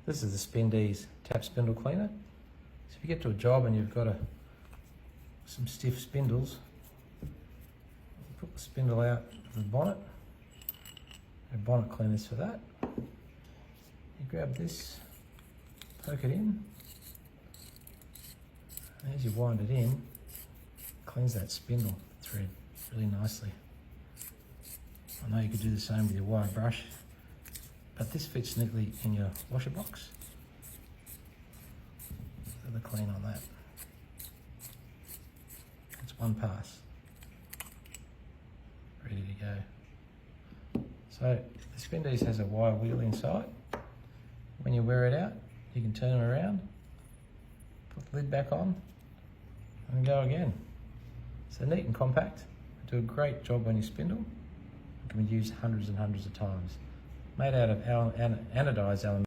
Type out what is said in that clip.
This is the Spindeze Tap Spindle Cleaner. So if you get to a job and you've got some stiff spindles, put the spindle out of the bonnet. And bonnet cleaners for that. You grab this, poke it in, and as you wind it in, cleans that spindle thread really nicely. I know you could do the same with your wire brush, but this fits neatly in your washer box. So the clean on that. It's one pass. Ready to go. So the Spindeze has a wire wheel inside. When you wear it out, you can turn it around, put the lid back on, and go again. So neat and compact. Do a great job on your spindle. It can be used hundreds and hundreds of times. Made out of anodized aluminium.